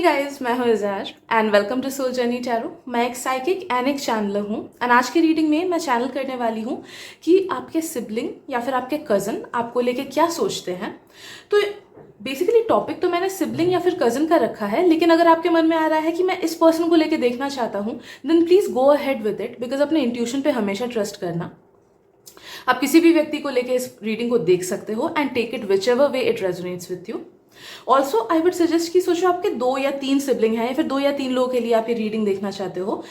Guys, मैं हूं Izhar and welcome to soul journey tarot. मैं एक साइकिक एंड एक चैनलर हूं एंड आज की रीडिंग में मैं चैनल करने वाली हूं कि आपके सिबलिंग या फिर आपके कज़न आपको लेके क्या सोचते हैं। तो बेसिकली टॉपिक तो मैंने सिबलिंग या फिर कज़न का रखा है, लेकिन अगर आपके मन में आ रहा है कि मैं इस पर्सन को लेके देखना चाहता हूँ, then please go ahead with it, because अपने इंट्यूशन पे हमेशा ट्रस्ट करना। आप किसी भी व्यक्ति को लेके इस रीडिंग को देख सकते हो and take it whichever way it resonates with you. Also I would suggest कि सोचो आपके 2 या 3 सिबलिंग हैं या फिर 2 या 3 लोगों के लिए आप ये रीडिंग देखना चाहते हो।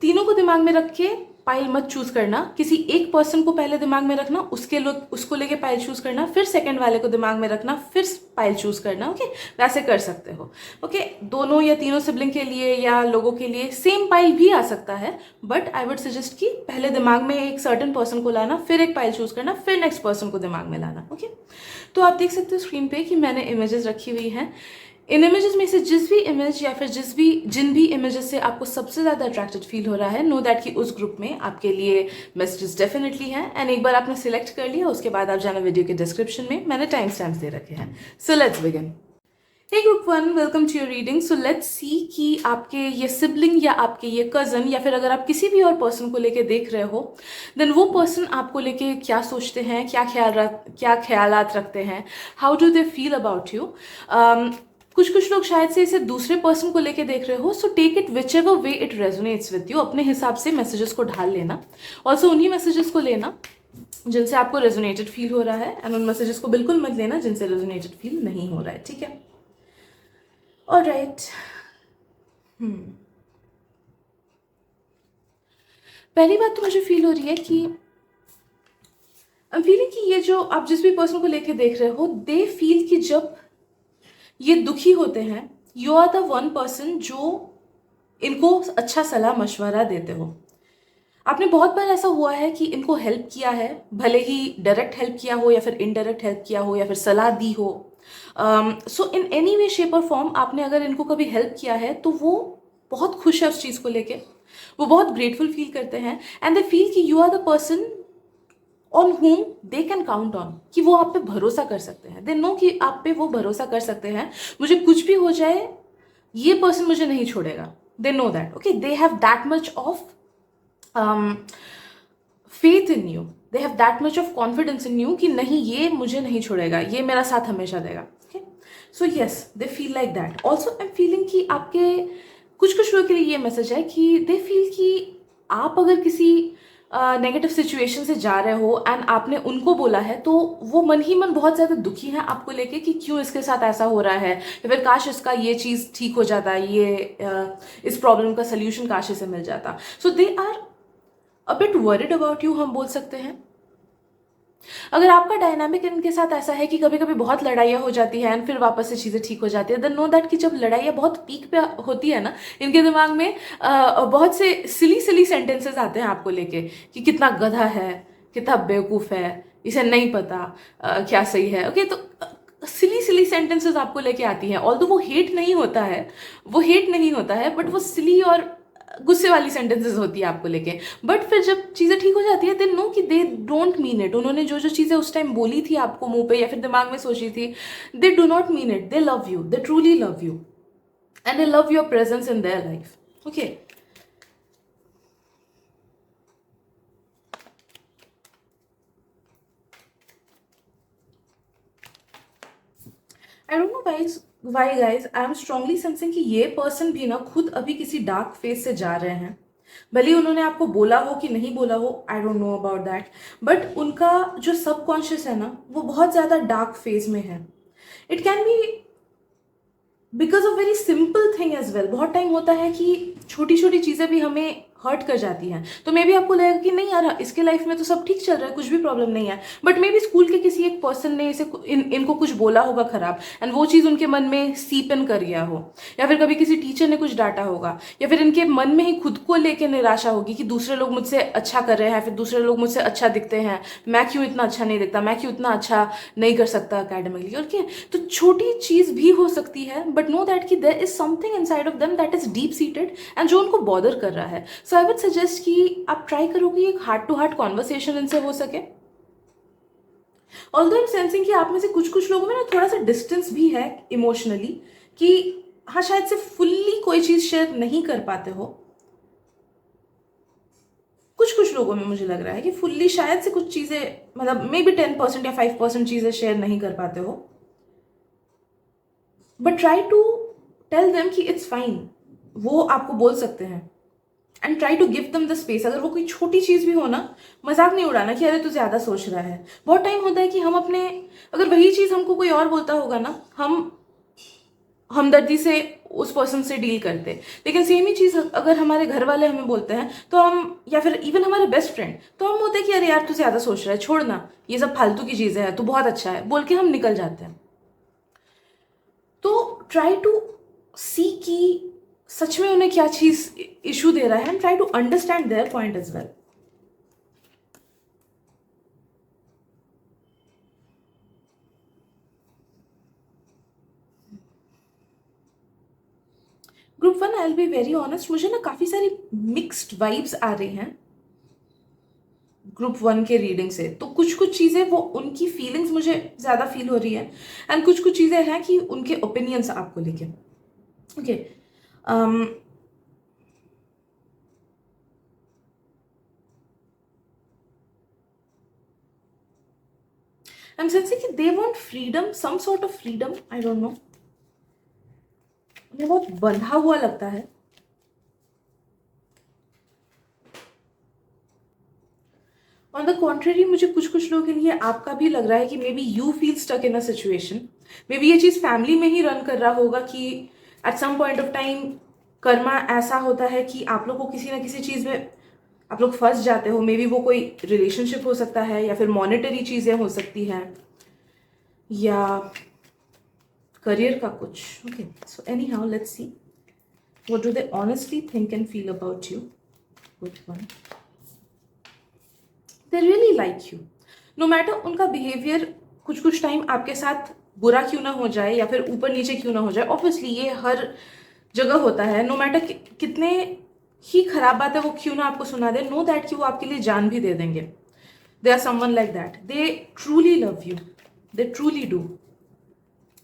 तीनों को दिमाग में रख के पाइल मत चूज करना, किसी एक पर्सन को पहले दिमाग में रखना, उसको लेके पाइल चूज करना, फिर सेकंड वाले को दिमाग में रखना, फिर पाइल चूज करना। ओके, वैसे कर सकते हो। ओके, दोनों या तीनों सिबलिंग के लिए या लोगों के लिए सेम पाइल भी आ सकता है, बट आई वुड सजेस्ट कि पहले दिमाग में एक सर्टन पर्सन को लाना, फिर एक पाइल चूज करना, फिर नेक्स्ट पर्सन को दिमाग में लाना। ओके, तो आप देख सकते हो स्क्रीन पे कि मैंने इमेजेस रखी हुई हैं। इन इमेजेस में से जिस भी इमेज या फिर जिन भी इमेजेस से आपको सबसे ज़्यादा अट्रैक्टेड फील हो रहा है, नो दैट कि उस ग्रुप में आपके लिए मैसेजेस डेफिनेटली हैं। एंड एक बार आपने सिलेक्ट कर लिया, उसके बाद आप जाना वीडियो के डिस्क्रिप्शन में, मैंने टाइम स्टैम्प्स दे रखे हैं। So let's begin. Hey group 1, welcome to your reading. So let's see कि आपके ये सिबलिंग या आपके ये कज़न या फिर अगर आप किसी भी और पर्सन को लेके देख रहे हो, देन वो पर्सन आपको लेके क्या सोचते हैं, क्या ख्यालात रखते हैं, how do they feel about you. कुछ लोग शायद से इसे दूसरे पर्सन को लेके देख रहे हो, so take it whichever way it resonates with you. अपने हिसाब से मैसेजेस को ढाल लेना। ऑल्सो उन्हीं मैसेजेस को लेना जिनसे आपको रेजोनेटेड फील हो रहा है, एंड उन मैसेजेस को बिल्कुल मत लेना जिनसे रेजोनेटेड फील नहीं हो रहा है। ठीक है, ऑलराइट। पहली बात तो मुझे फील हो रही है कि आई एम फीलिंग कि ये जो आप जिस भी पर्सन को लेके देख रहे हो, दे फील कि जब ये दुखी होते हैं, you are the one person जो इनको अच्छा सलाह मशवरा देते हो। आपने बहुत बार ऐसा हुआ है कि इनको हेल्प किया है, भले ही डायरेक्ट हेल्प किया हो या फिर इनडायरेक्ट हेल्प किया हो या फिर सलाह दी हो। सो इन एनी वे शेप और फॉर्म आपने अगर इनको कभी हेल्प किया है तो वो बहुत खुश है उस चीज़ को लेके, वो बहुत ग्रेटफुल फील करते हैं एंड दे फील कि you are the person on whom they can count on, कि वो आप पे भरोसा कर सकते हैं। दे नो कि आप पे वो भरोसा कर सकते हैं, मुझे कुछ भी हो जाए ये पर्सन मुझे नहीं छोड़ेगा। They know that. Okay, they have that much of faith in you, they have that much of confidence in you कि नहीं, ये मुझे नहीं छोड़ेगा, ये मेरा साथ हमेशा देगा। Okay, so yes, they feel like that. Also I am feeling कि आपके कुछ लोगों के लिए ये मैसेज है कि दे फील कि आप अगर किसी नेगेटिव सिचुएशन से जा रहे हो एंड आपने उनको बोला है, तो वो मन ही मन बहुत ज़्यादा दुखी हैं आपको लेके कि क्यों इसके साथ ऐसा हो रहा है, या फिर काश इसका ये चीज़ ठीक हो जाता, इस प्रॉब्लम का सल्यूशन काश इसे मिल जाता। So they are a bit worried about you, हम बोल सकते हैं। अगर आपका डायनामिक इनके साथ ऐसा है कि कभी कभी बहुत लड़ाइयाँ हो जाती है एंड फिर वापस से चीज़ें ठीक हो जाती है, देन नो दैट कि जब लड़ाइयाँ बहुत पीक पे होती है ना, इनके दिमाग में बहुत से सिली सेंटेंसेस आते हैं आपको लेके कि कितना गधा है, कितना बेवकूफ़ है, इसे नहीं पता क्या सही है। ओके, तो सिली सेंटेंसेस आपको लेके आती हैं। ऑल्दो वो हेट नहीं होता है, बट वो सिली और गुस्से वाली सेंटेंसेस होती है आपको लेके। बट फिर जब चीज़ें ठीक हो जाती है, दे नो कि दे डोंट मीन इट। उन्होंने जो चीज़ें उस टाइम बोली थी आपको मुंह पे या फिर दिमाग में सोची थी, दे do not mean it. They love you, they truly love you and they love your presence in their life. Okay, I don't know why guys, I am strongly sensing कि ये पर्सन भी ना खुद अभी किसी डार्क फेज से जा रहे हैं। भले ही उन्होंने आपको बोला हो कि नहीं बोला हो, आई don't know about that, but उनका जो सबकॉन्शियस है ना, वो बहुत ज़्यादा डार्क फेज में है। It can be because of very simple thing as well. बहुत टाइम होता है कि छोटी छोटी चीज़ें भी हमें हर्ट कर जाती हैं, तो मे बी आपको लगेगा कि नहीं यार, इसके लाइफ में तो सब ठीक चल रहा है, कुछ भी प्रॉब्लम नहीं है, बट मे बी स्कूल के किसी एक पर्सन ने इनको कुछ बोला होगा खराब, एंड वो चीज़ उनके मन में सीप इन कर गया हो, या फिर कभी किसी टीचर ने कुछ डांटा होगा, या फिर इनके मन में ही खुद को लेकर निराशा होगी कि दूसरे लोग मुझसे अच्छा कर रहे हैं, फिर दूसरे लोग मुझसे अच्छा दिखते हैं, मैं क्यों इतना अच्छा नहीं दिखता, मैं क्यों इतना अच्छा नहीं कर सकता अकेडमिकली। ओके, तो छोटी चीज़ भी हो सकती है, बट नो दैट कि there is something inside of them that is deep seated and जो उनको बॉदर कर रहा है। सो आई वुड सजेस्ट कि आप ट्राई करो कि एक हार्ट टू हार्ट कॉन्वर्सेशन इनसे हो सके। ऑल्दो आई एम सेंसिंग कि आप में से कुछ लोगों में ना थोड़ा सा डिस्टेंस भी है इमोशनली, कि हाँ, शायद से फुल्ली कोई चीज़ शेयर नहीं कर पाते हो। कुछ कुछ लोगों में मुझे लग रहा है कि फुल्ली शायद से कुछ चीज़ें, मतलब मे बी 10% या 5% चीज़ें शेयर नहीं कर पाते हो, but try to tell them कि इट्स फाइन, वो आपको बोल सकते हैं। And try to give them the space. अगर वो कोई छोटी चीज़ भी हो ना, मजाक नहीं उड़ाना कि अरे तू ज़्यादा सोच रहा है। बहुत टाइम होता है कि हम अपने, अगर वही चीज़ हमको कोई और बोलता होगा ना, हम हमदर्दी से उस पर्सन से डील करते, लेकिन सेम ही चीज़ अगर हमारे घर वाले हमें बोलते हैं तो हम, या फिर इवन हमारे बेस्ट फ्रेंड, तो हम होते हैं कि अरे यार तू ज़्यादा सोच रहा है, छोड़ना, ये सब फालतू की चीज़ें हैं, तू बहुत अच्छा है, बोल के हम निकल जाते हैं। तो ट्राई टू सी कि सच में उन्हें क्या चीज़ इशू दे रहा है, and try to understand their point as well. Group 1, I will be very honest, मुझे ना काफ़ी सारी मिक्स्ड वाइब्स आ रही हैं ग्रुप 1 के रीडिंग से। तो कुछ कुछ चीज़ें, वो उनकी फीलिंग्स मुझे ज़्यादा फील हो रही है, एंड कुछ कुछ चीज़ें हैं कि उनके ओपिनियंस आपको लेके। ओके, आई एम सेंसिंग कि they want freedom, some sort of freedom, I don't know, उन्हें बहुत बंधा हुआ लगता है। ऑन द कॉन्ट्रेरी, मुझे कुछ कुछ लोगों के लिए आपका भी लग रहा है कि maybe you feel stuck in a situation. Maybe ये चीज़ फैमिली में ही रन कर रहा होगा कि at some point of time karma ऐसा होता है कि आप लोग को किसी ना किसी चीज़ में आप लोग फंस जाते हो। मे बी वो कोई रिलेशनशिप हो सकता है, या फिर मॉनेटरी चीज़ें हो सकती हैं, या करियर का कुछ। Okay, so any how let's see what do they honestly think and feel about you. Good one. They really like you, no matter उनका बिहेवियर कुछ कुछ टाइम आपके साथ बुरा क्यों ना हो जाए, या फिर ऊपर नीचे क्यों ना हो जाए। ऑब्वियसली ये हर जगह होता है, नो मैटर कितने ही खराब बात है वो क्यों ना आपको सुना दे, नो दैट कि वो आपके लिए जान भी दे देंगे। They are someone like that, they truly love you, they truly do,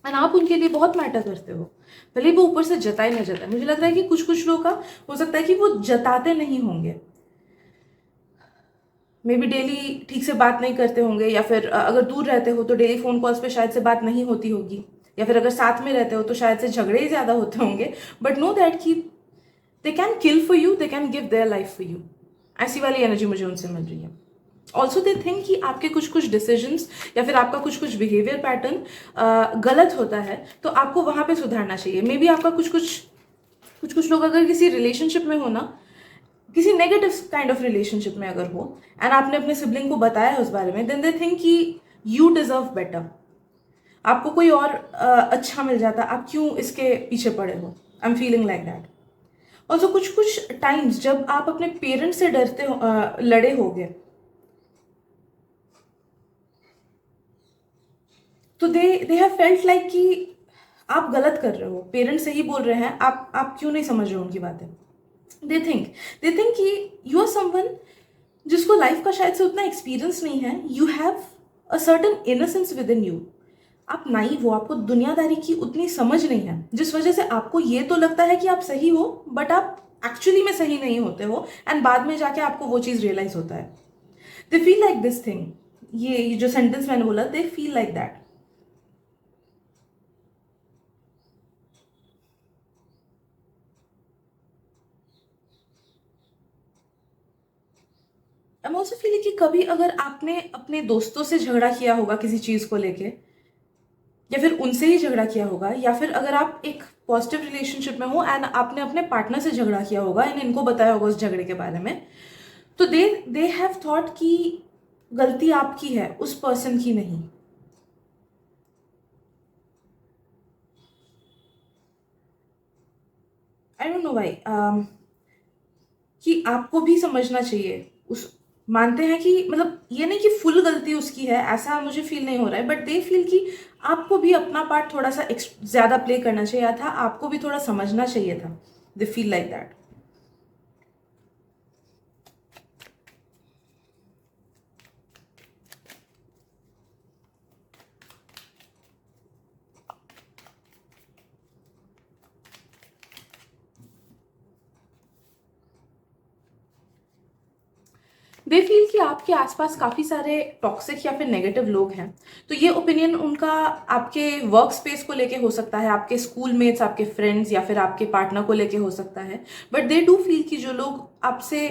and आप उनके लिए बहुत मैटर करते हो, भले वो ऊपर से जताए ना जताए। मुझे लग रहा है कि कुछ कुछ लोग का हो सकता है कि वो जताते नहीं होंगे, मे बी डेली ठीक से बात नहीं करते होंगे, या फिर अगर दूर रहते हो तो डेली फोन कॉल्स पे शायद से बात नहीं होती होगी, या फिर अगर साथ में रहते हो तो शायद से झगड़े ही ज्यादा होते होंगे। बट नो दैट कि they can kill for you, they can give their life for you. ऐसी वाली एनर्जी मुझे उनसे मिल रही है। ऑल्सो दे थिंक कि आपके कुछ कुछ डिसीजंस या फिर आपका कुछ कुछ बिहेवियर पैटर्न गलत होता है, तो आपको वहां पे सुधारना चाहिए। मे बी आपका कुछ कुछ लोग अगर किसी रिलेशनशिप में हो ना, किसी नेगेटिव काइंड ऑफ रिलेशनशिप में अगर हो, एंड आपने अपने सिबलिंग को बताया है उस बारे में, देन दे थिंक कि यू डिजर्व बेटर, आपको कोई और अच्छा मिल जाता, आप क्यों इसके पीछे पड़े हो। आई am feeling like that. Also कुछ कुछ टाइम्स जब आप अपने पेरेंट्स से डरते हो, लड़े होगे, तो दे हैव फेल्ट लाइक कि आप गलत कर रहे हो, पेरेंट्स सही बोल रहे हैं, आप क्यों नहीं समझ रहे हो उनकी बातें। दे थिंक दे थिंक कि यू आर समवन जिसको लाइफ का शायद से उतना एक्सपीरियंस नहीं है। You have a certain innocence with in you, आप नाइव हो, आपको दुनियादारी की उतनी समझ नहीं है, जिस वजह से आपको ये तो लगता है कि आप सही हो, बट आप एक्चुअली में सही नहीं होते हो, एंड बाद में जाके आपको वो चीज़ रियलाइज होता है। They feel like this thing, ये जो सेंटेंस मैंने बोला, they feel like that. I am also feeling कि कभी अगर आपने अपने दोस्तों से झगड़ा किया होगा किसी चीज को लेके, या फिर उनसे ही झगड़ा किया होगा, या फिर अगर आप एक पॉजिटिव रिलेशनशिप में हो एंड आपने अपने पार्टनर से झगड़ा किया होगा एंड इनको बताया होगा उस झगड़े के बारे में, तो दे हैव थॉट कि गलती आपकी है, उस पर्सन की नहीं। आई डोंट नो वाई, कि आपको भी समझना चाहिए उस, मानते हैं कि मतलब ये नहीं कि फुल गलती उसकी है, ऐसा मुझे फील नहीं हो रहा है, बट दे फील कि आपको भी अपना पार्ट थोड़ा सा ज्यादा प्ले करना चाहिए था, आपको भी थोड़ा समझना चाहिए था। They feel like that. They feel कि आपके आसपास काफ़ी सारे टॉक्सिक या फिर नेगेटिव लोग हैं। तो ये ओपिनियन उनका आपके वर्क स्पेस को लेके हो सकता है, आपके स्कूल मेट्स, आपके फ्रेंड्स या फिर आपके पार्टनर को लेके हो सकता है। बट दे डू फील कि जो लोग आपसे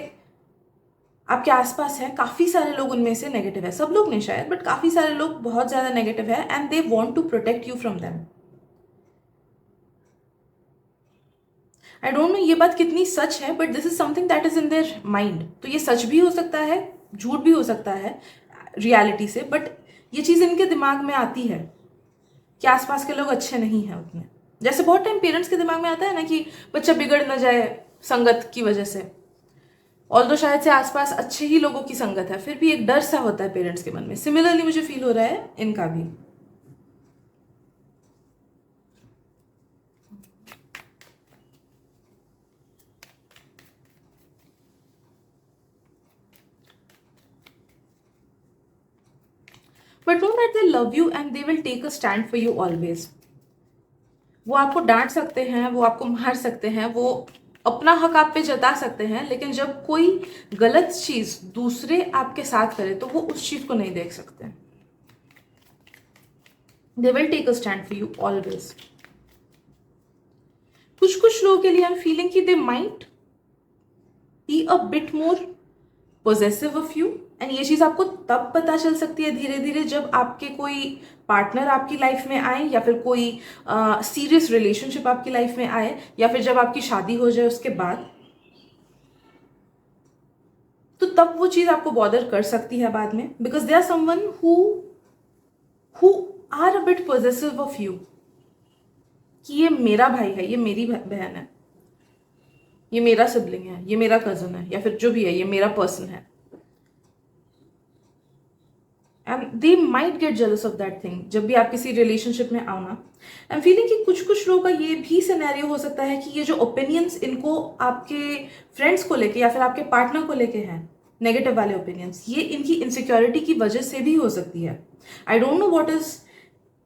आपके आसपास हैं, काफ़ी सारे लोग उनमें से नेगेटिव है। सब लोग नहीं शायद, बट काफ़ी सारे लोग बहुत ज़्यादा नेगेटिव है and they want to protect you from them. I don't know ये बात कितनी सच है, but this is something that is in their mind. तो ये सच भी हो सकता है, झूठ भी हो सकता है रियलिटी से, बट ये चीज़ इनके दिमाग में आती है कि आसपास के लोग अच्छे नहीं हैं उतने। जैसे बहुत टाइम पेरेंट्स के दिमाग में आता है ना कि बच्चा बिगड़ ना जाए संगत की वजह से, और तो शायद से आसपास अच्छे ही लोगों की संगत है, फिर भी एक डर सा होता है पेरेंट्स के मन में। सिमिलरली मुझे फील हो रहा है इनका भी। But know that they love you and they will take a stand for you always. वो आपको डांट सकते हैं, वो आपको मार सकते हैं, वो अपना हक आप पे जता सकते हैं, लेकिन जब कोई गलत चीज दूसरे आपके साथ करे तो वो उस चीज को नहीं देख सकते। They will take a stand for you always. कुछ कुछ लोगों के लिए आई एम फीलिंग कि they might be a bit more possessive of you, and ये चीज आपको तब पता चल सकती है धीरे धीरे जब आपके कोई पार्टनर आपकी लाइफ में आए, या फिर कोई सीरियस रिलेशनशिप आपकी लाइफ में आए, या फिर जब आपकी शादी हो जाए उसके बाद। तो तब वो चीज आपको बॉदर कर सकती है बाद में, because they are someone who are a bit possessive of you, कि ये मेरा भाई है, ये मेरी बहन है, ये मेरा सिबलिंग है, ये मेरा कजन है, या फिर जो भी है, ये मेरा पर्सन है। And they might get jealous of that thing जब भी आप किसी रिलेशनशिप में आओ ना। आई एम फीलिंग कि कुछ कुछ लोगों का ये भी सिनेरियो हो सकता है कि ये जो ओपिनियंस इनको आपके फ्रेंड्स को लेके या फिर आपके पार्टनर को लेके हैं, नेगेटिव वाले ओपिनियंस, ये इनकी इनसिक्योरिटी की वजह से भी हो सकती है। आई don't know what is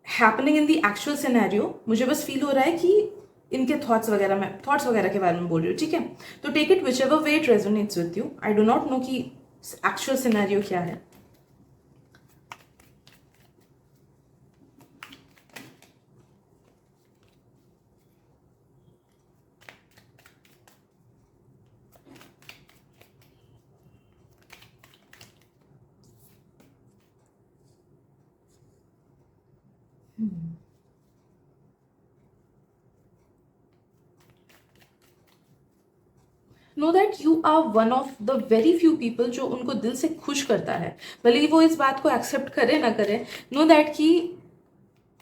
happening in the actual scenario, मुझे बस फील हो रहा है कि इनके थॉट्स वगैरह के बारे में बोल रही हूँ, ठीक है। तो take it whichever way it resonates with you. I do not know कि एक्चुअल सिनेरियो क्या है। Know that you are one of the very few people जो उनको दिल से खुश करता है, भले ही वो इस बात को एक्सेप्ट करे ना करे। नो दैट कि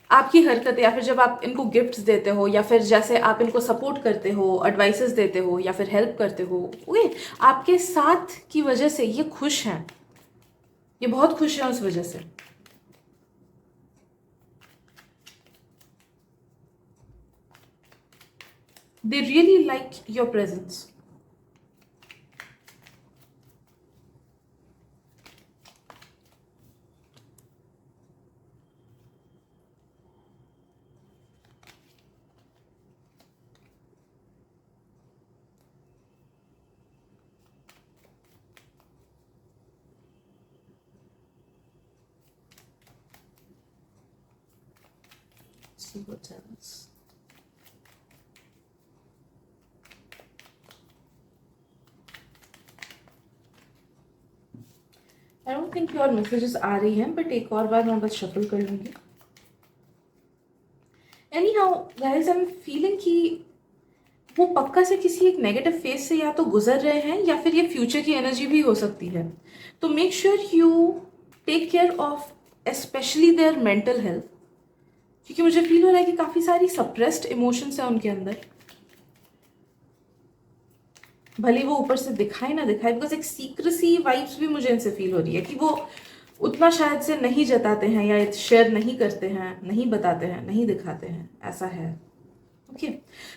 आपकी हरकतें, या फिर जब आप इनको गिफ्ट्स देते हो, या फिर जैसे आप इनको सपोर्ट करते हो, एडवाइसेस देते हो, या फिर हेल्प करते हो, ओके, आपके साथ की वजह से ये खुश हैं, ये बहुत खुश हैं उस वजह से। They really like your presence. See what else. I don't think your messages आ रही हैं, बट एक और बार मैं बस शफल कर लूंगी। Any how guys, I am feeling कि वो पक्का से किसी एक नेगेटिव फेज से या तो गुजर रहे हैं, या फिर ये फ्यूचर की एनर्जी भी हो सकती है। तो make sure you take care of specially their mental health, क्योंकि मुझे फील हो रहा है कि काफ़ी सारी सप्रेस्ड इमोशंस हैं उनके अंदर, भले वो ऊपर से दिखाए ना दिखाए। बिकॉज एक सीक्रेसी वाइब्स भी मुझे इनसे फील हो रही है कि वो उतना शायद से नहीं जताते हैं, या शेयर नहीं करते हैं, नहीं बताते हैं, नहीं दिखाते हैं, ऐसा है। Okay,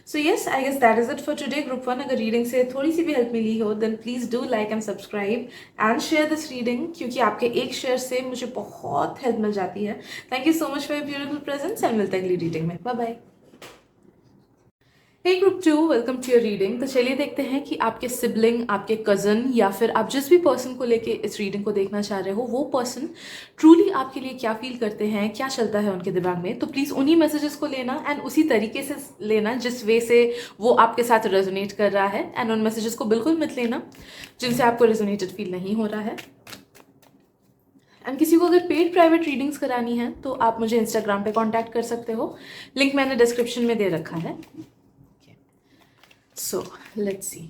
so yes, I guess that is it for today group 1। अगर रीडिंग से थोड़ी सी भी हेल्प मिली हो, then please do like and subscribe and share this reading, क्योंकि आपके एक शेयर से मुझे बहुत हेल्प मिल जाती है। Thank you so much for your beautiful presence, and मिलते हैं अगली रीडिंग में। Bye bye. Hey group 2, welcome to your reading. तो चलिए देखते हैं कि आपके सिबलिंग, आपके कज़न या फिर आप जिस भी पर्सन को लेके इस रीडिंग को देखना चाह रहे हो, वो पर्सन ट्रूली आपके लिए क्या फील करते हैं, क्या चलता है उनके दिमाग में। तो प्लीज़ उन्हीं मैसेजेस को लेना एंड उसी तरीके से लेना जिस वे से वो आपके साथ रेजोनेट कर रहा है, एंड उन मैसेजेस को बिल्कुल मत लेना जिनसे आपको रेजोनेटेड फील नहीं हो रहा है। एंड किसी को अगर पेड प्राइवेट रीडिंग्स करानी है तो आप मुझे इंस्टाग्राम पे कांटेक्ट कर सकते हो, लिंक मैंने डिस्क्रिप्शन में दे रखा है। सो लेट्स सी।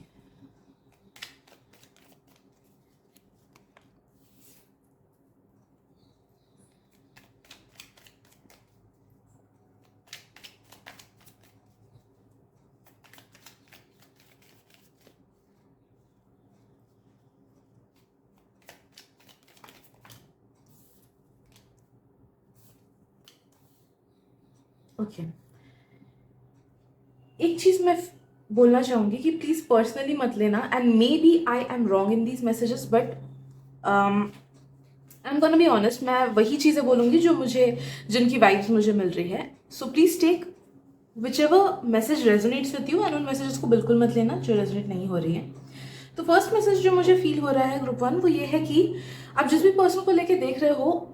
ओके, एक चीज मैं बोलना चाहूंगी कि प्लीज पर्सनली मत लेना, and may be I am wrong in these messages, but I am gonna be honest, मैं वही चीज़ें बोलूँगी जो मुझे, जिनकी वाइब्स मुझे मिल रही है। So please take whichever message resonates with you, and उन मैसेजेस को बिल्कुल मत लेना जो रेजोनेट नहीं हो रही है। तो फर्स्ट मैसेज जो मुझे फील हो रहा है ग्रुप 1, वो ये है कि आप जिस भी पर्सन को लेके देख रहे हो,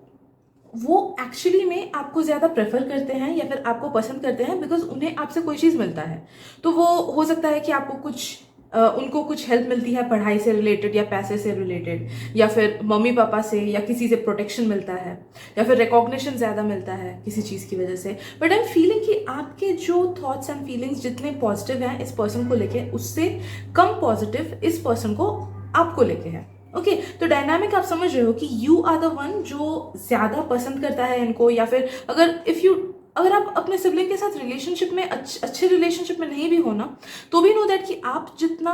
वो एक्चुअली में आपको ज़्यादा प्रेफर करते हैं या फिर आपको पसंद करते हैं बिकॉज उन्हें आपसे कोई चीज़ मिलता है। तो वो हो सकता है कि आपको कुछ उनको कुछ हेल्प मिलती है पढ़ाई से रिलेटेड या पैसे से रिलेटेड, या फिर मम्मी पापा से या किसी से प्रोटेक्शन मिलता है, या फिर रिकॉग्निशन ज़्यादा मिलता है किसी चीज़ की वजह से। बट आई एम फीलिंग कि आपके जो थॉट्स एंड फीलिंग्स जितने पॉजिटिव हैं इस पर्सन को लेके, उससे कम पॉजिटिव इस पर्सन को आपको लेके है। ओके तो डायनामिक आप समझ रहे हो कि यू आर द वन जो ज्यादा पसंद करता है इनको, या फिर अगर आप अपने सिबलिंग के साथ रिलेशनशिप में अच्छे रिलेशनशिप में नहीं भी हो ना, तो भी नो दैट कि आप जितना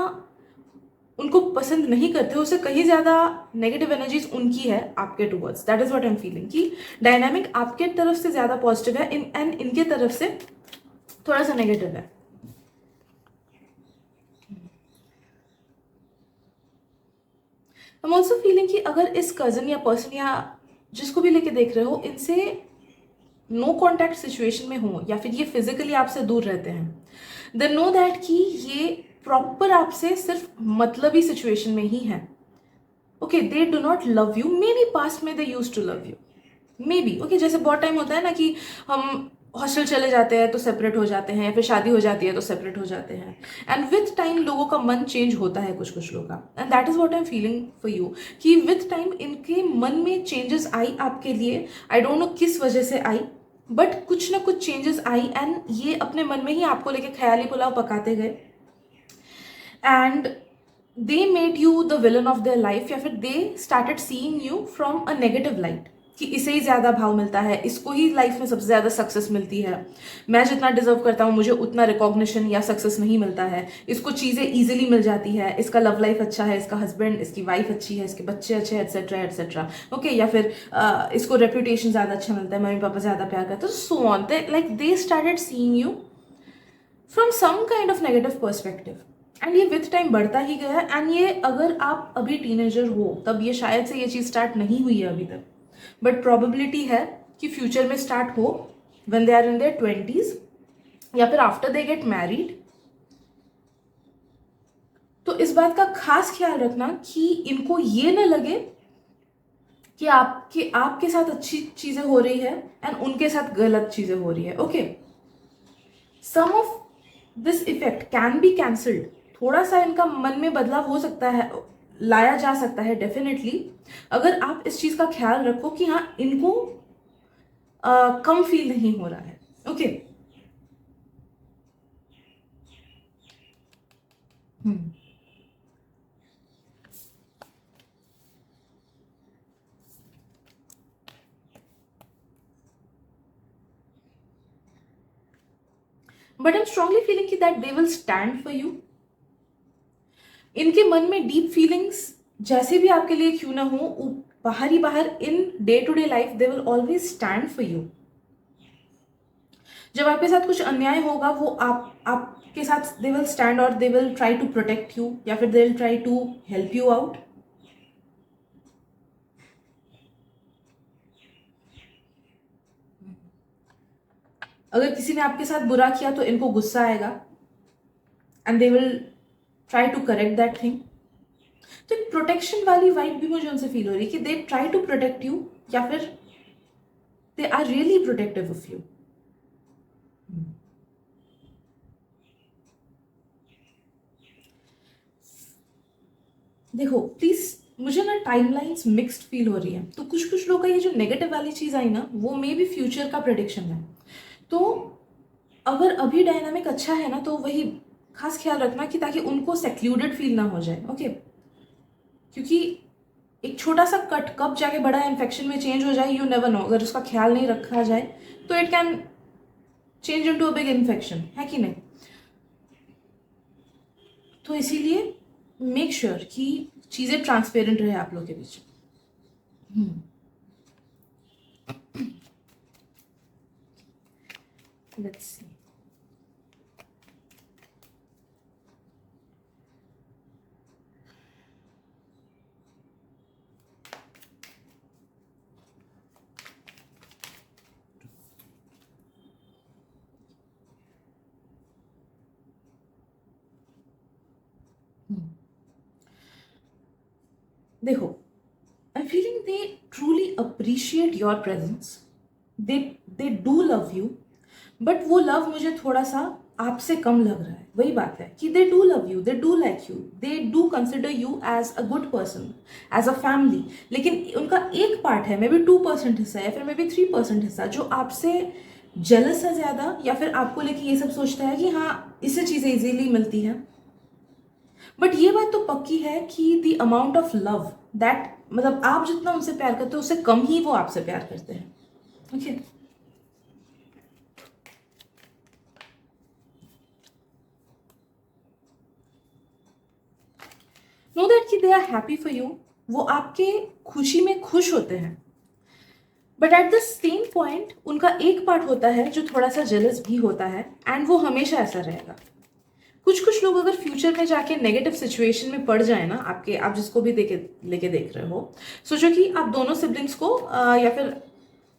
उनको पसंद नहीं करते हो उससे कहीं ज्यादा नेगेटिव एनर्जीज उनकी है आपके towards. That is what I am feeling कि डायनामिक आपके तरफ से ज्यादा पॉजिटिव है एंड इनके तरफ से थोड़ा सा नेगेटिव है। आई एम ऑल्सो फीलिंग कि अगर इस कजन या पर्सन या जिसको भी लेके देख रहे हो, इनसे नो कॉन्टैक्ट सिचुएशन में हो या फिर ये फिजिकली आपसे दूर रहते हैं, देन नो दैट कि ये प्रॉपर आपसे सिर्फ मतलबी सिचुएशन में ही है। Okay, they do not love you, maybe past में they use to love you, maybe. Okay, जैसे बहुत टाइम होता है ना कि हम हॉस्टल चले जाते हैं तो सेपरेट हो जाते हैं, या फिर शादी हो जाती है तो सेपरेट हो जाते हैं, एंड विथ टाइम लोगों का मन चेंज होता है कुछ कुछ लोगों का, and that is what I am feeling for you कि विथ टाइम इनके मन में चेंजेस आई आपके लिए। आई डोंट नो किस वजह से आई, बट कुछ ना कुछ चेंजेस आई एंड ये अपने मन में ही आपको लेके ख्याली पुलाव पकाते गए, and they made you the villain of their life, या फिर दे started seeing you from a negative light कि इसे ही ज्यादा भाव मिलता है, इसको ही लाइफ में सबसे ज्यादा सक्सेस मिलती है, मैं जितना डिजर्व करता हूँ मुझे उतना रिकॉग्निशन या सक्सेस नहीं मिलता है, इसको चीजें इजीली मिल जाती है, इसका लव लाइफ अच्छा है, इसका हस्बैंड, इसकी वाइफ अच्छी है, इसके बच्चे अच्छे हैं, एटसेट्रा एटसेट्रा। ओके, या फिर इसको रेपुटेशन ज्यादा अच्छा मिलता है, मम्मी पापा ज्यादा प्यार करते हैं, so on. Like they started seeing you from some kind of negative perspective, and ये विथ टाइम बढ़ता ही गया। एंड ये अगर आप अभी टीनेजर हो तब ये शायद से ये चीज स्टार्ट नहीं हुई है अभी तक, बट प्रोबेबिलिटी है कि फ्यूचर में स्टार्ट हो when they are in their 20s, या फिर आफ्टर दे गेट मैरिड। तो इस बात का खास ख्याल रखना कि इनको ये ना लगे कि आपके साथ अच्छी चीजें हो रही है एंड उनके साथ गलत चीजें हो रही है। Okay, some of this effect can be cancelled, थोड़ा सा इनका मन में बदलाव हो सकता है, लाया जा सकता है डेफिनेटली, अगर आप इस चीज का ख्याल रखो कि हाँ इनको कम फील नहीं हो रहा है। Okay, but I am strongly feeling कि that they will stand for you. इनके मन में डीप फीलिंग्स जैसे भी आपके लिए क्यों ना हो, बाहर ही बाहर in day to day life they will always stand for you. जब आपके साथ कुछ अन्याय होगा वो आपके साथ दे विल स्टैंड, और they will try to protect you, या फिर they will try to help you out. अगर किसी ने आपके साथ बुरा किया तो इनको गुस्सा आएगा, and they will try to correct that thing. तो एक प्रोटेक्शन वाली वाइब भी मुझे उनसे फील हो रही है कि they try to protect you, या फिर they are really protective of you. देखो प्लीज, मुझे ना टाइमलाइंस मिक्स्ड फील हो रही है। तो कुछ कुछ लोग का ये जो नेगेटिव वाली चीज़ आई ना, वो मे बी फ्यूचर का प्रेडिक्शन है। तो अगर अभी डायनामिक अच्छा है ना, तो वही खास ख्याल रखना कि ताकि उनको सेक्लूडेड फील ना हो जाए। ओके, क्योंकि एक छोटा सा कट कब जाके बड़ा इन्फेक्शन में चेंज हो जाए, यू नेवर नो। अगर उसका ख्याल नहीं रखा जाए तो it can change into a big infection, है कि नहीं। तो इसीलिए मेक श्योर कि चीज़ें ट्रांसपेरेंट रहे आप लोग के बीच। Let's see. देखो, I feeling they truly appreciate your presence, they they do love you, but वो लव मुझे थोड़ा सा आपसे कम लग रहा है। वही बात है कि they do love you, they do like you, they do consider you as a good person, as a family. लेकिन उनका एक पार्ट है, मे बी 2% हिस्सा या फिर मे बी 3% हिस्सा, जो आपसे जेलस है ज़्यादा, या फिर आपको लेके ये सब सोचता है कि हाँ इससे चीज़ें इजीली मिलती हैं। बट ये बात तो पक्की है कि the amount of love that, मतलब आप जितना उनसे प्यार करते हो उससे कम ही वो आपसे प्यार करते हैं। ओके, नो दैट कि they are happy for you, वो आपके खुशी में खुश होते हैं। But at the same point उनका एक पार्ट होता है जो थोड़ा सा जेलस भी होता है, एंड वो हमेशा ऐसा रहेगा। कुछ कुछ लोग अगर फ्यूचर में जाके नेगेटिव सिचुएशन में पड़ जाए ना, आपके, आप जिसको भी लेके देख रहे हो, सोचो कि आप दोनों सिबलिंग्स को या फिर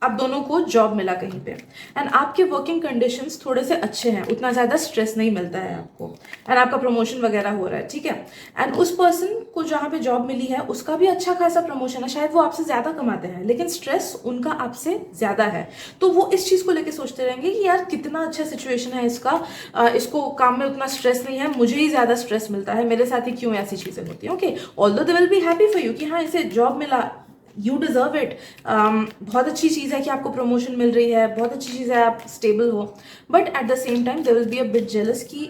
आप दोनों को जॉब मिला कहीं पे, एंड आपके वर्किंग कंडीशंस थोड़े से अच्छे हैं, उतना ज़्यादा स्ट्रेस नहीं मिलता है आपको, एंड आपका प्रमोशन वगैरह हो रहा है, ठीक है। एंड उस पर्सन को जहाँ पे जॉब मिली है उसका भी अच्छा खासा प्रमोशन है, शायद वो आपसे ज़्यादा कमाते हैं, लेकिन स्ट्रेस उनका आपसे ज़्यादा है। तो वो इस चीज़ को लेकर सोचते रहेंगे कि यार कितना अच्छा सिचुएशन है इसका, इसको काम में उतना स्ट्रेस नहीं है, मुझे ही ज़्यादा स्ट्रेस मिलता है, मेरे साथ ही क्यों ऐसी चीज़ें होती हैं। Okay, although they will be happy for you कि हाँ इसे जॉब मिला, यू डिजर्व इट, बहुत अच्छी चीज़ है कि आपको प्रमोशन मिल रही है, बहुत अच्छी चीज़ है आप स्टेबल हो। But at the same time they will be a bit jealous कि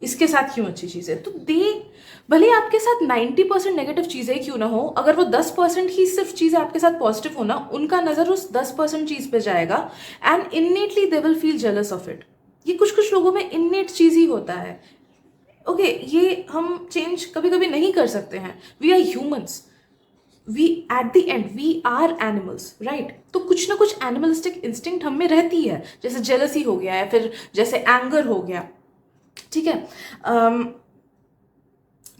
इसके साथ क्यों अच्छी चीज़ है। तो दे, भले आपके साथ 90% नेगेटिव चीज़ें क्यों ना हो, अगर वो 10% ही सिर्फ चीज़ें आपके साथ पॉजिटिव हो ना, उनका नज़र उस 10% चीज़ पे जाएगा, and innately they will feel jealous of it. ये कुछ कुछ लोगों में इन्नेट चीज़ ही होता है। ओके, ये हम चेंज कभी कभी नहीं कर सकते हैं, we are humans, we at the end we are animals, right. तो कुछ ना कुछ एनिमलिस्टिक इंस्टिंक्ट हम में रहती है, जैसे जेलसी हो गया, या फिर जैसे एंगर हो गया, ठीक है।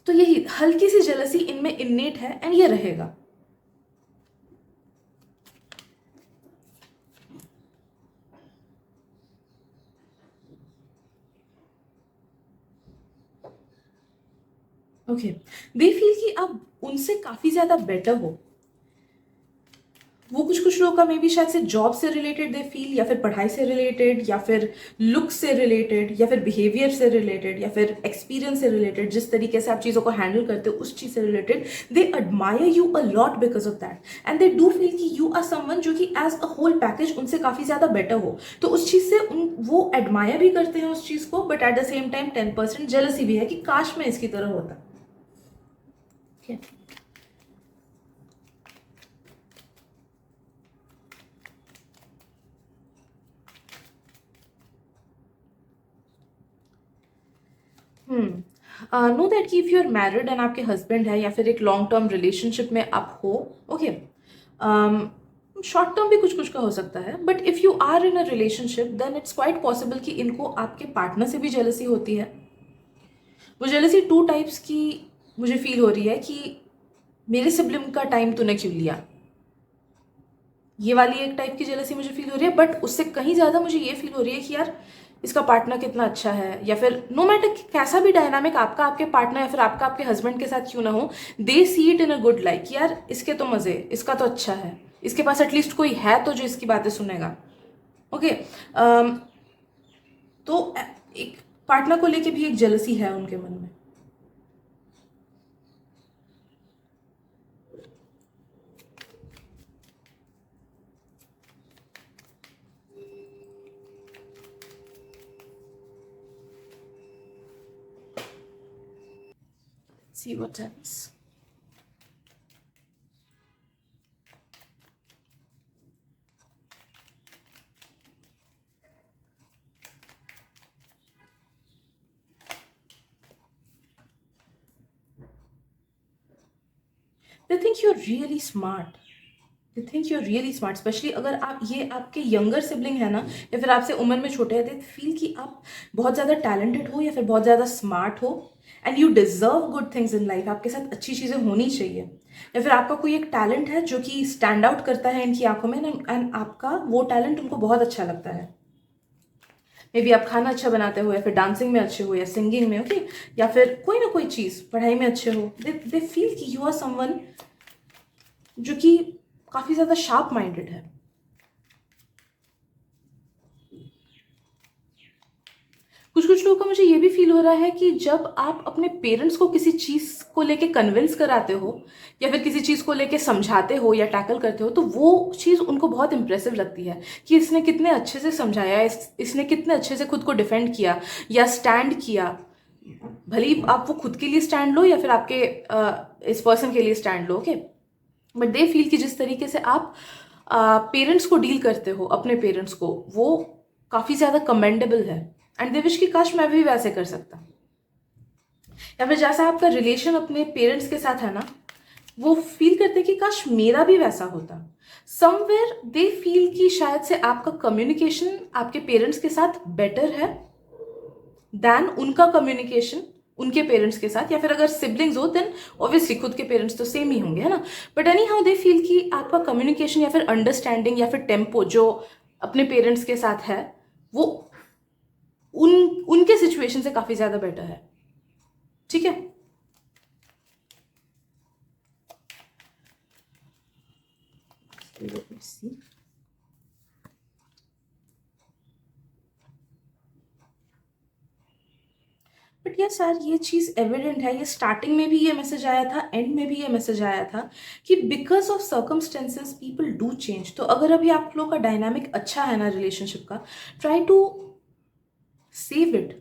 तो यही हल्की सी जेलसी इनमें इन्नेट है, एंड ये रहेगा। ओके, दे फील कि आप उनसे काफी ज्यादा बेटर हो। वो कुछ कुछ लोगों का मे बी शायद से जॉब से रिलेटेड दे फील, या फिर पढ़ाई से रिलेटेड, या फिर लुक से रिलेटेड, या फिर बिहेवियर से रिलेटेड, या फिर एक्सपीरियंस से रिलेटेड, जिस तरीके से आप चीज़ों को हैंडल करते हो उस चीज़ से related, they admire you a lot because of that, and they do feel कि यू आर समवन जो कि एज अ होल पैकेज उनसे काफ़ी ज़्यादा बेटर हो। तो उस चीज़ से वो एडमायर भी करते हैं उस चीज़ को, but at the same time 10% jealousy भी है कि काश मैं इसकी तरह होता। ठीक है। नो दैट कि if you are married and आपके हस्बैंड है, या फिर एक लॉन्ग टर्म रिलेशनशिप में आप हो, ओके, शॉर्ट टर्म भी कुछ कुछ का हो सकता है, but if you are in a relationship then it's quite possible कि इनको आपके पार्टनर से भी जेलसी होती है। वो जेलसी टू टाइप्स की मुझे फील हो रही है कि मेरे सिबलिंग का टाइम तूने क्यों लिया, ये वाली एक टाइप की जेलसी मुझे फील हो रही है। बट उससे कहीं ज़्यादा मुझे ये फील हो रही है कि यार इसका पार्टनर कितना अच्छा है, या फिर नो मैटर कैसा भी डायनामिक आपका आपके पार्टनर या फिर आपका आपके हस्बैंड के साथ क्यों ना हो, they see it in a good like, यार इसके तो मज़े, इसका तो अच्छा है, इसके पास एटलीस्ट कोई है तो जो इसकी बातें सुनेगा। ओके। तो एक पार्टनर को लेके भी एक जेलसी है उनके मन में। See what else. They think you're really smart. They think you're really smart. Specially अगर आप ये आपके यंगर सिबलिंग है ना, या फिर आपसे उम्र में छोटे हैं, दे फील कि आप बहुत ज़्यादा टैलेंटेड हो या फिर बहुत ज़्यादा स्मार्ट हो, and you deserve good things in life. आपके साथ अच्छी चीज़ें होनी चाहिए, या फिर आपका कोई एक टैलेंट है जो कि स्टैंड आउट करता है इनकी आंखों में, एंड आपका वो टैलेंट उनको बहुत अच्छा लगता है। मे बी आप खाना अच्छा बनाते हो, या फिर डांसिंग में अच्छे हो, या सिंगिंग में, ओके, या फिर कोई ना कोई चीज़ पढ़ाई में अच्छे हो। दे फील कि यू आर समवन जो कि काफ़ी ज़्यादा शार्प माइंडेड है। कुछ कुछ लोगों का मुझे ये भी फील हो रहा है कि जब आप अपने पेरेंट्स को किसी चीज़ को लेके कन्विंस कराते हो, या फिर किसी चीज़ को लेके समझाते हो या टैकल करते हो, तो वो चीज़ उनको बहुत इंप्रेसिव लगती है कि इसने कितने अच्छे से समझाया, इसने कितने अच्छे से खुद को डिफेंड किया या स्टैंड किया। भले ही आप वो खुद के लिए स्टैंड लो या फिर आपके इस पर्सन के लिए stand low, okay, but they feel कि जिस तरीके से आप पेरेंट्स को डील करते हो, अपने पेरेंट्स को, वो काफ़ी ज़्यादा कमेंडेबल है, एंड दे विश कि काश मैं भी वैसे कर सकता। या फिर जैसा आपका रिलेशन अपने पेरेंट्स के साथ है ना, वो फील करते कि काश मेरा भी वैसा होता। समवेयर दे फील कि शायद से आपका कम्युनिकेशन आपके पेरेंट्स के साथ बेटर है दैन उनका कम्युनिकेशन उनके पेरेंट्स के साथ, या फिर अगर सिबलिंग्स हो देन ऑब्वियसली खुद के पेरेंट्स तो सेम ही होंगे, है ना। But any how they feel कि आपका कम्युनिकेशन या फिर अंडरस्टैंडिंग या फिर टेम्पो जो अपने पेरेंट्स के साथ है, वो उनके सिचुएशन से काफ़ी ज़्यादा बेटर है। ठीक है। Let me see. But yes sir, ये चीज़ एविडेंट है, ये स्टार्टिंग में भी ये मैसेज आया था, एंड में भी ये मैसेज आया था कि because of circumstances people do change. तो अगर अभी आप लोग का डायनामिक अच्छा है ना रिलेशनशिप का, ट्राई टू सेव इट,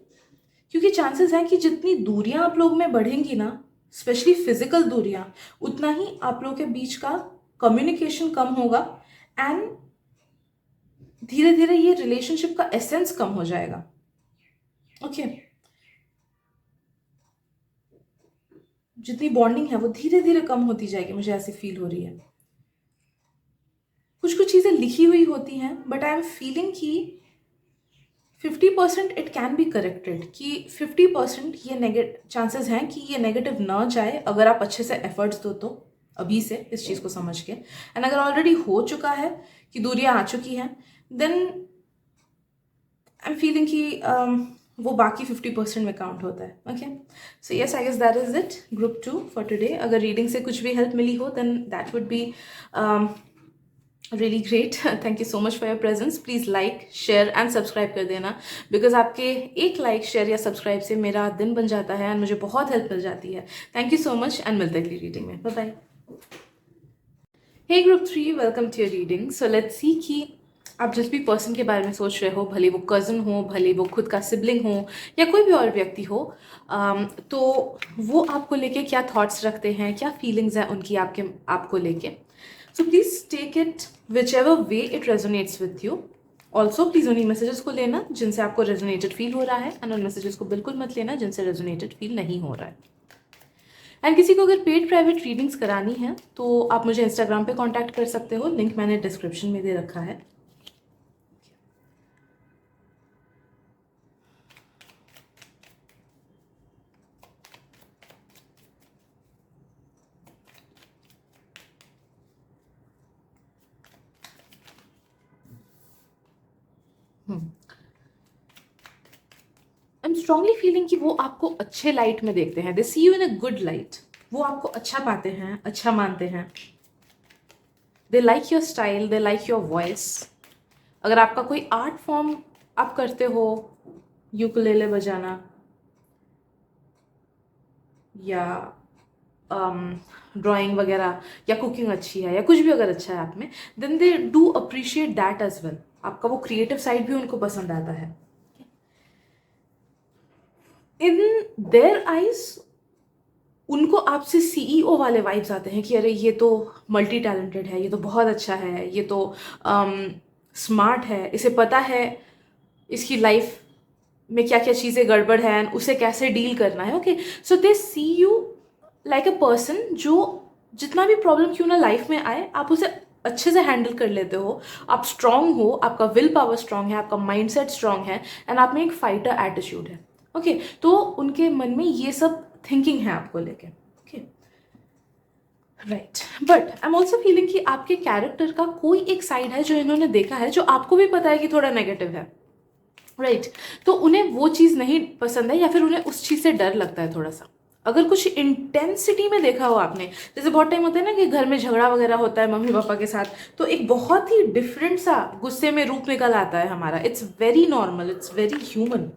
क्योंकि चांसेस हैं कि जितनी दूरियां आप लोग में बढ़ेंगी ना, स्पेशली फिजिकल दूरियां, उतना ही आप लोग के बीच का कम्युनिकेशन कम होगा, एंड धीरे धीरे ये रिलेशनशिप का एसेंस कम हो जाएगा। ओके। जितनी बॉन्डिंग है वो धीरे धीरे कम होती जाएगी, मुझे ऐसी फील हो रही है। कुछ कुछ चीज़ें लिखी हुई होती हैं, बट आई एम फीलिंग कि 50% इट कैन बी करेक्टेड, कि 50% ये चांसेस हैं कि ये नेगेटिव ना जाए अगर आप अच्छे से एफर्ट्स दो तो, अभी से इस चीज़ को समझ के। एंड अगर ऑलरेडी हो चुका है कि दूरियां आ चुकी हैं, देन आई एम फीलिंग कि वो बाकी 50% में काउंट होता है। Okay, so yes, I guess that is it, group 2 for today. अगर रीडिंग से कुछ भी हेल्प मिली हो then that would be really great. Thank you so much for your presence. Please like, share and subscribe कर देना, because आपके एक लाइक, शेयर या सब्सक्राइब से मेरा दिन बन जाता है एंड मुझे बहुत हेल्प मिल जाती है। Thank you so much, and मिलते हैं अगली रीडिंग में। Bye bye. Hey group 3, welcome to your reading. So let's see कि आप जिस भी पर्सन के बारे में सोच रहे हो, भले वो कज़न हो, भले वो खुद का सिबलिंग हो, या कोई भी और व्यक्ति हो, तो वो आपको लेके क्या थॉट्स रखते हैं, क्या फीलिंग्स हैं उनकी आपको लेके। So please take it whichever way it resonates with you. Also please उन्हीं मैसेजेस को लेना जिनसे आपको रेजोनेटेड फील हो रहा है, एंड उन मैसेजेस को बिल्कुल मत लेना जिनसे रेजोनेटेड फील नहीं हो रहा है। एंड किसी को अगर पेड प्राइवेट रीडिंग्स करानी है तो आप मुझे इंस्टाग्राम पे कांटेक्ट कर सकते हो, लिंक मैंने डिस्क्रिप्शन में दे रखा है। आई एम स्ट्रांगली फीलिंग कि वो आपको अच्छे लाइट में देखते हैं, they see you in a good light. वो आपको अच्छा पाते हैं, अच्छा मानते हैं। They like your style, they like your voice. अगर आपका कोई आर्ट फॉर्म आप करते हो, यूकुलेले बजाना या ड्राइंग वगैरह या कुकिंग अच्छी है या कुछ भी अगर अच्छा है आप में, then they do appreciate that as well. आपका वो क्रिएटिव साइड भी उनको पसंद आता है। इन देयर आइज उनको आपसे सीईओ वाले वाइब्स आते हैं कि अरे ये तो मल्टी टैलेंटेड है, ये तो बहुत अच्छा है, ये तो स्मार्ट है, इसे पता है इसकी लाइफ में क्या क्या चीज़ें गड़बड़ है and उसे कैसे डील करना है। Okay, so they see you like a person जो जितना भी प्रॉब्लम क्यों ना लाइफ में आए, आप उसे अच्छे से हैंडल कर लेते हो। आप स्ट्रांग हो, आपका विल पावर स्ट्रांग है, आपका माइंडसेट स्ट्रांग है एंड आप में एक फाइटर एटीट्यूड है। ओके, तो उनके मन में ये सब थिंकिंग है आपको लेके। Okay, right, but I am also feeling कि आपके कैरेक्टर का कोई एक साइड है जो इन्होंने देखा है, जो आपको भी पता है कि थोड़ा नेगेटिव है। राइट, तो उन्हें वो चीज़ नहीं पसंद है या फिर उन्हें उस चीज़ से डर लगता है थोड़ा सा। अगर कुछ इंटेंसिटी में देखा हो आपने, जैसे बहुत टाइम होता है ना कि घर में झगड़ा वगैरह होता है मम्मी पापा के साथ, तो एक बहुत ही डिफरेंट सा गुस्से में रूप निकल आता है हमारा। It's very normal, it's very human.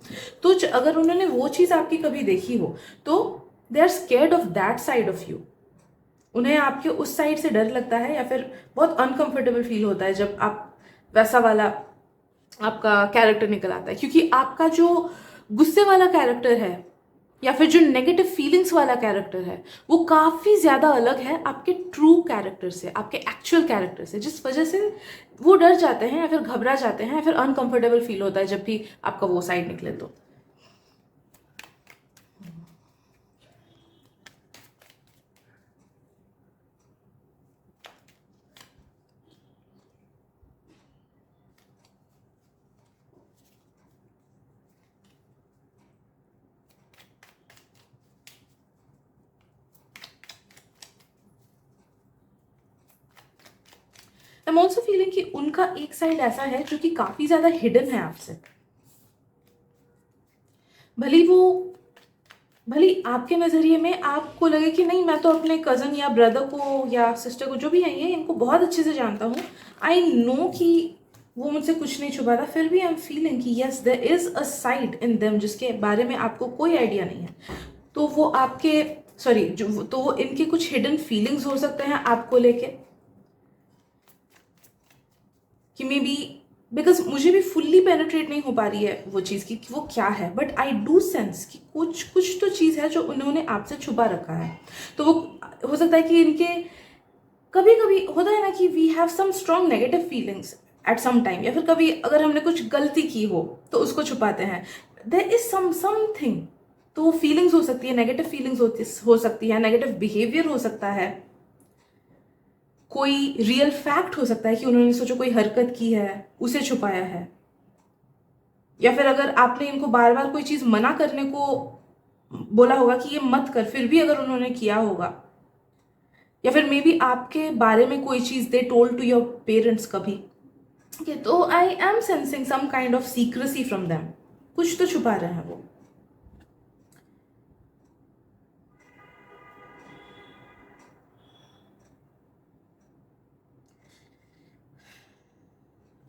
तो अगर उन्होंने वो चीज़ आपकी कभी देखी हो, तो they are scared of that side of you. उन्हें आपके उस साइड से डर लगता है या फिर बहुत अनकंफर्टेबल फील होता है जब आप वैसा वाला आपका कैरेक्टर निकल आता है। क्योंकि आपका जो गुस्से वाला कैरेक्टर है या फिर जो नेगेटिव फीलिंग्स वाला कैरेक्टर है, वो काफ़ी ज़्यादा अलग है आपके ट्रू कैरेक्टर से, आपके एक्चुअल कैरेक्टर से, जिस वजह से वो डर जाते हैं या फिर घबरा जाते हैं या फिर अनकंफर्टेबल फील होता है जब भी आपका वो साइड निकले। तो आई एम ऑल्सो फीलिंग कि उनका एक साइड ऐसा है जो कि काफ़ी ज़्यादा हिडन है आपसे। भली वो भली आपके नज़रिए में आपको लगे कि नहीं, मैं तो अपने कज़न या ब्रदर को या सिस्टर को, जो भी है ये, इनको बहुत अच्छे से जानता हूँ, आई नो कि वो मुझसे कुछ नहीं छुपाता, फिर भी आई एम फीलिंग कि yes there is a side in them जिसके बारे में आपको कोई आइडिया नहीं है। तो वो आपके सॉरी जो तो वो इनके कुछ हिडन फीलिंग्स हो सकते हैं आपको लेके, कि मे बी बिकॉज मुझे भी फुल्ली पेनिट्रेट नहीं हो पा रही है वो चीज़ की कि वो क्या है, बट आई डू सेंस कि कुछ कुछ तो चीज़ है जो उन्होंने आपसे छुपा रखा है। तो वो हो सकता है कि इनके कभी कभी होता है ना कि we have some strong negative feelings at some time, या फिर कभी अगर हमने कुछ गलती की हो तो उसको छुपाते हैं। There is something. तो फीलिंग्स हो सकती है, नेगेटिव फीलिंग्स हो सकती है, नेगेटिव बिहेवियर हो सकता है, कोई रियल फैक्ट हो सकता है कि उन्होंने सोचो कोई हरकत की है उसे छुपाया है, या फिर अगर आपने इनको बार बार कोई चीज मना करने को बोला होगा कि ये मत कर, फिर भी अगर उन्होंने किया होगा, या फिर मे बी आपके बारे में कोई चीज they told to your parents कभी। Okay, तो I am sensing some kind of secrecy from them. कुछ तो छुपा रहे हैं वो।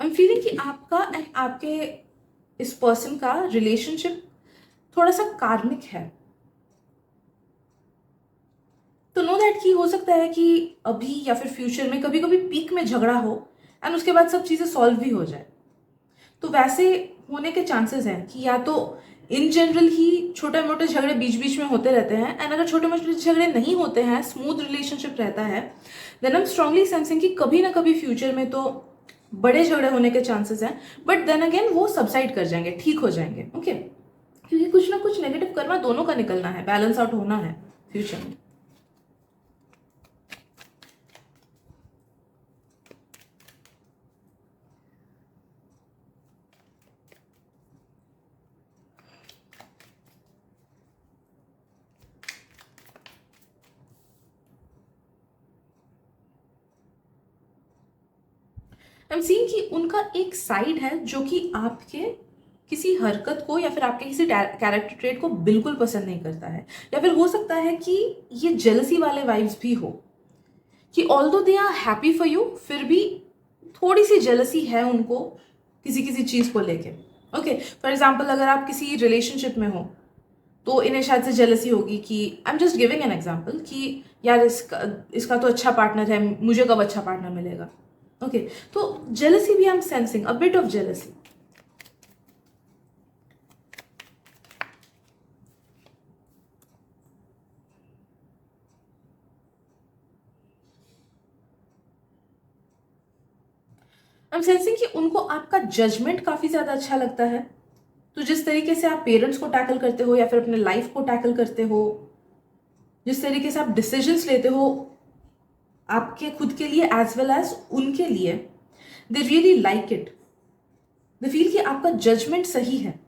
आई एम फीलिंग कि आपका एंड आपके इस पर्सन का रिलेशनशिप थोड़ा सा कार्मिक है। तो नो दैट कि हो सकता है कि अभी या फिर फ्यूचर में कभी कभी पीक में झगड़ा हो एंड उसके बाद सब चीज़ें सॉल्व भी हो जाए। तो वैसे होने के चांसेस हैं कि या तो इन जनरल ही छोटे मोटे झगड़े बीच बीच में होते रहते हैं, एंड अगर छोटे मोटे झगड़े नहीं होते हैं, स्मूथ रिलेशनशिप रहता है, then I am strongly sensing कि कभी ना कभी फ्यूचर में तो बड़े झगड़े होने के चांसेस हैं, बट देन अगेन वो सबसाइड कर जाएंगे, ठीक हो जाएंगे। ओके, क्योंकि कुछ ना कुछ नेगेटिव कर्मा दोनों का निकलना है, बैलेंस आउट होना है फ्यूचर में। आई एम सीइंग कि उनका एक साइड है जो कि आपके किसी हरकत को या फिर आपके किसी कैरेक्टर ट्रेट को बिल्कुल पसंद नहीं करता है, या फिर हो सकता है कि ये जेलसी वाले वाइब्स भी हो कि although they are happy for you, फिर भी थोड़ी सी जेलसी है उनको किसी किसी चीज़ को लेके। ओके, फॉर एग्जाम्पल अगर आप किसी रिलेशनशिप में हो तो इन्हें शायद से जेलसी होगी कि I am just giving an example कि यार इसका तो अच्छा पार्टनर है, मुझे कब अच्छा पार्टनर मिलेगा। ओके, तो जेलसी भी I am sensing, a bit of jealousy. I am sensing कि उनको आपका जजमेंट काफी ज्यादा अच्छा लगता है। तो जिस तरीके से आप पेरेंट्स को टैकल करते हो या फिर अपने लाइफ को टैकल करते हो, जिस तरीके से आप डिसीजंस लेते हो आपके खुद के लिए एज वेल एज उनके लिए, दे really like it. They feel कि आपका जजमेंट सही है,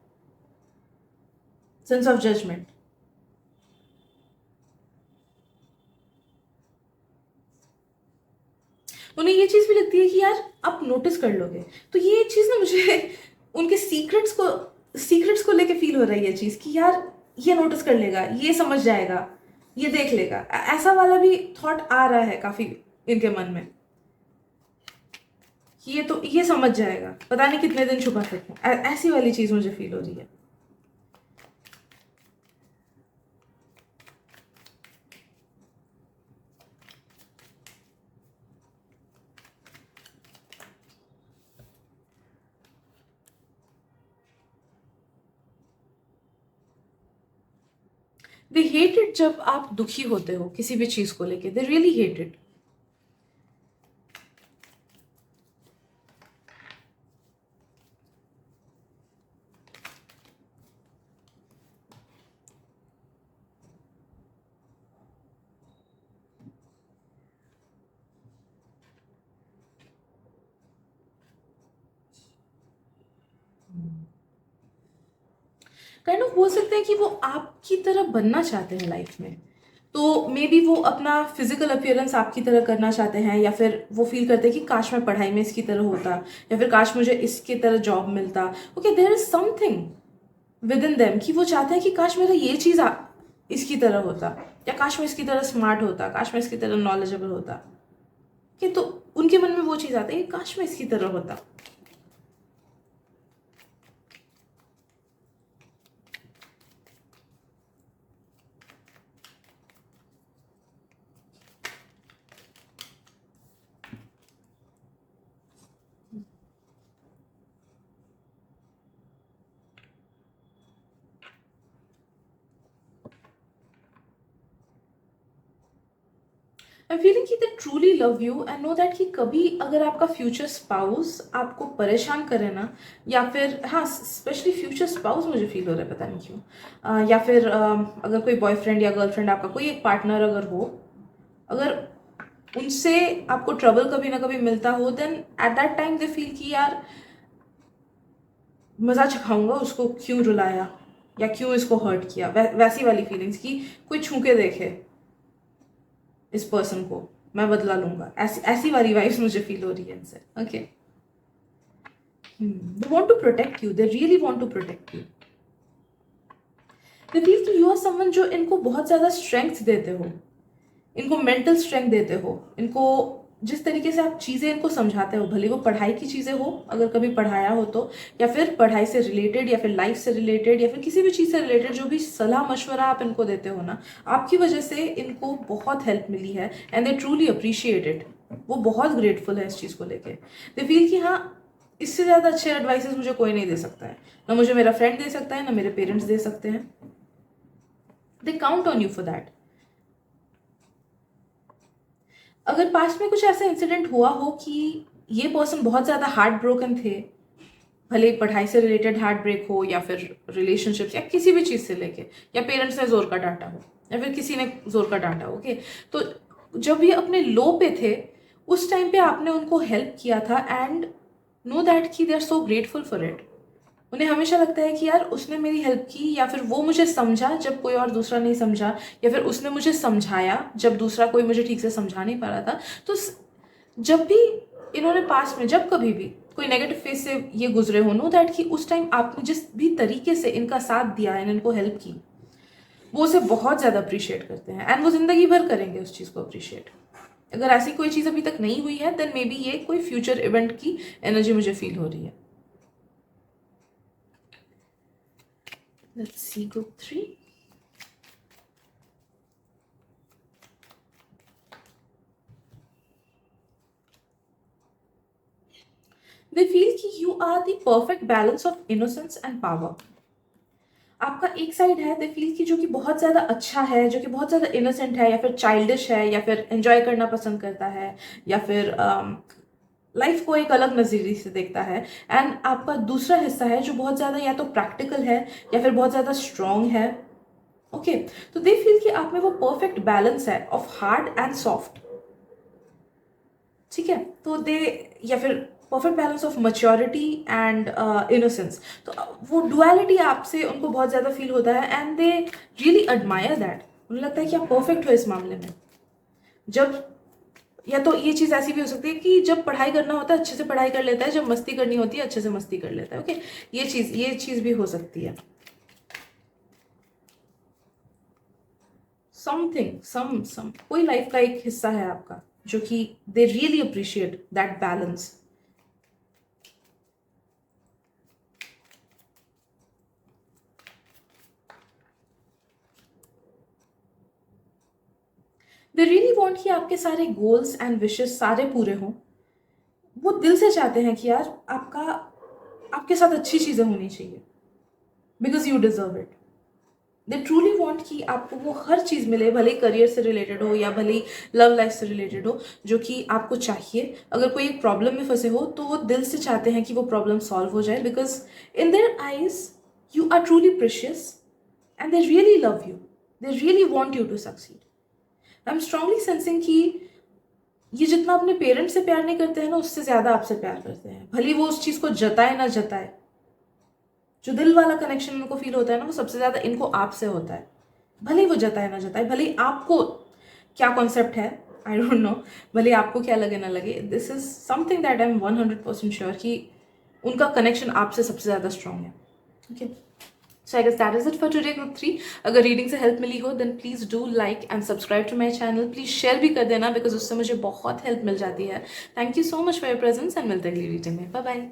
सेंस ऑफ जजमेंट। उन्हें ये चीज भी लगती है कि यार आप नोटिस कर लोगे। तो ये चीज ना मुझे उनके सीक्रेट्स को लेके फील हो रही है चीज कि यार ये नोटिस कर लेगा, ये समझ जाएगा, ये देख लेगा। ऐसा वाला भी थॉट आ रहा है काफी इनके मन में कि ये समझ जाएगा, पता नहीं कितने दिन छुपा सकते हैं। ऐसी वाली चीज मुझे फील हो रही है। दे हेट इट जब आप दुखी होते हो किसी भी चीज को लेके, they really hate it. Kind of बोल सकते हैं कि वो आपकी तरह बनना चाहते हैं लाइफ में। तो मे बी वो अपना फिजिकल अपीयरेंस आपकी तरह करना चाहते हैं, या फिर वो फील करते हैं कि काश मैं पढ़ाई में इसकी तरह होता, या फिर काश मुझे इसकी तरह जॉब मिलता। Okay, there is something within them कि वो चाहते हैं कि काश मेरा ये चीज़ इसकी तरह होता, या काश मैं इसकी तरह स्मार्ट होता, काश मैं इसकी तरह नॉलेजेबल होता। कि तो उनके मन में वो चीज़ आती है कि काश मैं इसकी तरह होता। आई फीलिंग कि they truly love you and know that कि कभी अगर आपका फ्यूचर स्पाउस आपको परेशान करे ना, या फिर हाँ स्पेशली फ्यूचर स्पाउस मुझे फील हो रहा है, पता नहीं क्यों, या फिर अगर कोई बॉयफ्रेंड या गर्लफ्रेंड आपका कोई एक पार्टनर अगर हो, अगर उनसे आपको ट्रबल कभी ना कभी मिलता हो, then at that time they feel कि यार मजा चखाऊंगा, उसको क्यों रुलाया या क्यों इसको हर्ट किया। वैसी वाली फीलिंग्स की कोई छू के देखे इस पर्सन को, मैं बदला लूंगा, ऐसी ऐसी वाली वाइब्स मुझे फील हो रही है इनसे। Okay, they want to protect you, they really want to protect you. They feel कि यू आर समवन जो इनको बहुत ज्यादा स्ट्रेंथ देते हो, इनको मेंटल स्ट्रेंथ देते हो, इनको जिस तरीके से आप चीज़ें इनको समझाते हो, भले वो पढ़ाई की चीज़ें हो अगर कभी पढ़ाया हो तो, या फिर पढ़ाई से रिलेटेड, या फिर लाइफ से रिलेटेड, या फिर किसी भी चीज़ से रिलेटेड जो भी सलाह मशवरा आप इनको देते हो ना, आपकी वजह से इनको बहुत हेल्प मिली है and they truly appreciate it. वो बहुत ग्रेटफुल है इस चीज़ को लेके। दे फील कि हाँ इससे ज़्यादा अच्छे एडवाइसेस मुझे कोई नहीं दे सकता है, ना मुझे मेरा फ्रेंड दे सकता है, ना मेरे पेरेंट्स दे सकते हैं। They count on you for that. अगर पास्ट में कुछ ऐसा इंसिडेंट हुआ हो कि ये पर्सन बहुत ज़्यादा हार्ट ब्रोकन थे, भले पढ़ाई से रिलेटेड हार्ट ब्रेक हो, या फिर रिलेशनशिप्स या किसी भी चीज़ से लेके, या पेरेंट्स ने जोर का डांटा हो, या फिर किसी ने जोर का डांटा हो, ओके, तो जब ये अपने लो पे थे उस टाइम पे आपने उनको हेल्प किया था, एंड नो दैट कि they are so grateful for it. उन्हें हमेशा लगता है कि यार उसने मेरी हेल्प की, या फिर वो मुझे समझा जब कोई और दूसरा नहीं समझा, या फिर उसने मुझे समझाया जब दूसरा कोई मुझे ठीक से समझा नहीं पा रहा था। तो जब भी इन्होंने पास्ट में जब कभी भी कोई नेगेटिव फेज से ये गुजरे हो, नो दैट कि उस टाइम आपने जिस भी तरीके से इनका साथ दिया है, इनको हेल्प की, वो उसे बहुत ज़्यादा अप्रिशिएट करते हैं एंड वो ज़िंदगी भर करेंगे उस चीज़ को अप्रिशिएट। अगर ऐसी कोई चीज़ अभी तक नहीं हुई है देन मे बी ये कोई फ्यूचर इवेंट की एनर्जी मुझे फील हो रही है। Let's see group 3। They feel कि you are the perfect balance of innocence and power. आपका एक साइड है दे फील कि जो कि बहुत ज़्यादा अच्छा है, जो कि बहुत ज़्यादा इनोसेंट है या फिर चाइल्डिश है या फिर एंजॉय करना पसंद करता है या फिर लाइफ को एक अलग नज़रिए से देखता है। एंड आपका दूसरा हिस्सा है जो बहुत ज़्यादा या तो प्रैक्टिकल है या फिर बहुत ज़्यादा स्ट्रॉन्ग है। ओके, तो दे फील कि आप में वो परफेक्ट बैलेंस है ऑफ हार्ड एंड सॉफ्ट। ठीक है, तो दे या फिर perfect balance of maturity and innocence. तो वो डुअलिटी आपसे उनको बहुत ज़्यादा फील होता है and they really admire that. उन्हें लगता है कि आप परफेक्ट हो इस मामले में। जब या तो ये चीज़ ऐसी भी हो सकती है कि जब पढ़ाई करना होता है अच्छे से पढ़ाई कर लेता है, जब मस्ती करनी होती है अच्छे से मस्ती कर लेता है। ओके, ये चीज़ भी हो सकती है। समथिंग सम कोई लाइफ का एक हिस्सा है आपका जो कि they really appreciate that balance. They really want कि आपके सारे गोल्स एंड विशेस सारे पूरे हों। वो दिल से चाहते हैं कि यार आपके साथ अच्छी चीज़ें होनी चाहिए because you deserve it. They truly want कि आपको वो हर चीज़ मिले, भले ही करियर से रिलेटेड हो या भले ही लव लाइफ से रिलेटेड हो, जो कि आपको चाहिए। अगर कोई एक प्रॉब्लम में फंसे हो तो वो दिल से चाहते हैं कि वो प्रॉब्लम सॉल्व हो जाए because in their eyes you are truly precious and they really love you, they really want you to succeed. I am strongly sensing कि ये जितना अपने पेरेंट्स से प्यार नहीं करते हैं ना, उससे ज़्यादा आपसे प्यार करते हैं। भले वो उस चीज़ को जताए ना जताए, जो दिल वाला कनेक्शन उनको फील होता है ना, वो सबसे ज़्यादा इनको आपसे होता है। भले ही वो जताए ना जताए, भले ही आपको क्या कॉन्सेप्ट है आई डोंट नो, भले आपको क्या लगे ना लगे, this is something that I am 100% sure कि उनका कनेक्शन आपसे सबसे ज़्यादा स्ट्रॉन्ग है। Okay, so I guess that is it for today group 3। अगर रीडिंग से हेल्प मिली हो then please do like and subscribe to my channel. Please share भी कर देना बिकॉज उससे मुझे बहुत हेल्प मिल जाती है। Thank you so much for your presence and मिलते हैं अगली रीडिंग में। Bye bye.